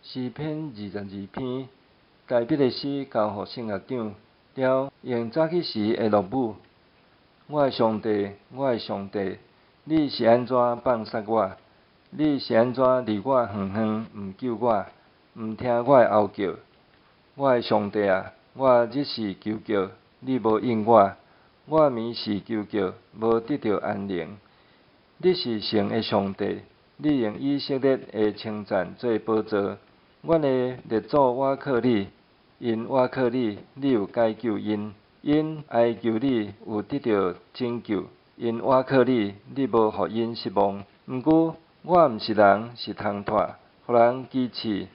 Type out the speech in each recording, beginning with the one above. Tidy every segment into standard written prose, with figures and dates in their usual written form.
诗篇22篇，台笔的诗交予圣乐长，了用早起时的乐舞。我的上帝，我的上帝，你是安怎放杀我？你是安怎离我远远，毋救我，毋听我的吼叫？我的上帝啊，我日时求叫，你无应我；我暝时求叫，无得到安宁。你是神的上帝，你用以色列的称赞做宝座。阮的列祖倚靠你，因倚靠你，你有解救因；因哀求你，有得到拯救；因倚靠你，你无互因失望。毋过我毋是人，是通拖，互人讥刺，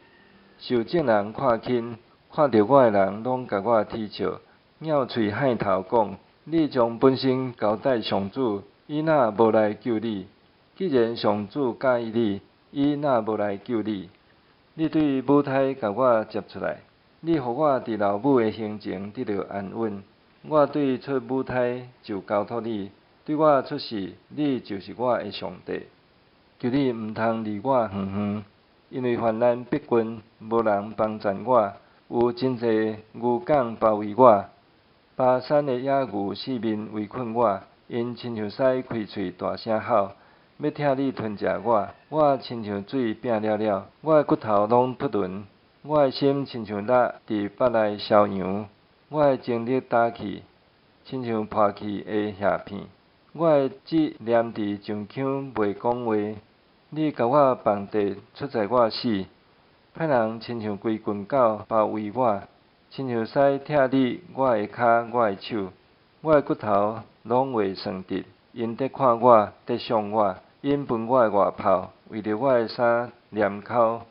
受众人看轻，看到我的人拢甲我讥笑，拗喙害头讲：你将本身交代上主，伊若无来救你。既然上主介意你，伊若无来救你。你对母胎甲我接出来，你互我伫老母的胸前得到安稳。我对出母胎就交托你，对我出世，你就是我的上帝。求你毋通离我远远，因为患难逼近，无人帮赞我，有真济牛港包围我。巴山的野牛四面围困我，因亲像狮开喙大声吼。要疼你吞食我，我亲像水拼了了，我的骨头拢扑润，我的心亲像蜡伫腹内烧羊，我的精力打去，亲像破去的叶片，我的舌黏伫上腔袂讲话，你甲我放地出在我死，歹人亲像规群狗包围我，亲像狮疼你我的骹我的手，我的骨头拢袂算直，因得看我，得伤我。因分我的外袍，为着我的衫黏口。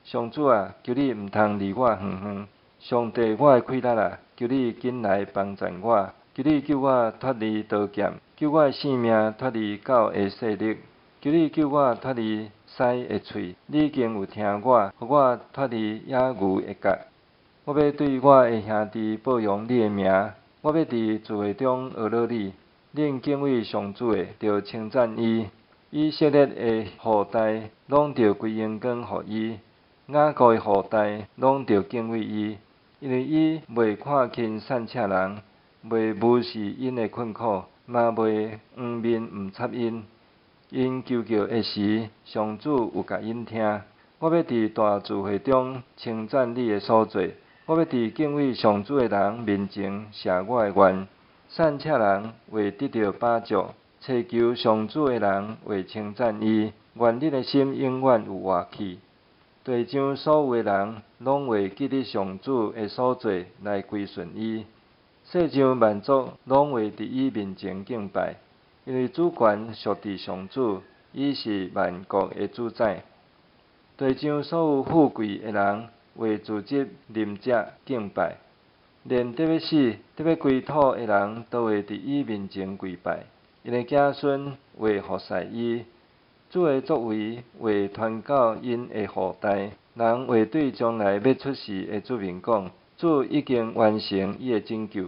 上主啊，求你毋通离我远远。上帝，我的气力啊，求你紧来帮助我。求你救我脱离刀剑，救我的性命脱离狗的势力。求你救我脱离狮的喙。你已经有听我，互我脱离野牛的角。我要对我的兄弟报扬你的名。我要伫聚会中学乐你。恁敬畏上主的，着称赞伊。以色列的后代拢着归荣光互伊，雅各的后代拢着敬畏伊，因为伊袂看轻善赤人，袂无视因的困苦，嘛袂黄面毋插因。因求救的时，上主有甲因听。我要伫大聚会中称赞你的所做，我要伫敬畏上主的人面前谢我的愿。善赤人会得到帮助。祈求上主的人会称赞伊，愿你的心永远有活气。地上所有的人拢会记得上主的所做来归顺伊，世上万族拢会伫伊面前敬拜，因为主权属伫上主，伊是万国的主宰。地上所有富贵的人会自执临者敬拜，连得要死、得要归土的人都会伫伊面前跪拜。因的子孙会服侍伊，主的作为会传到因的后代，人会对将来要出世的主面讲：主已经完成伊的拯救。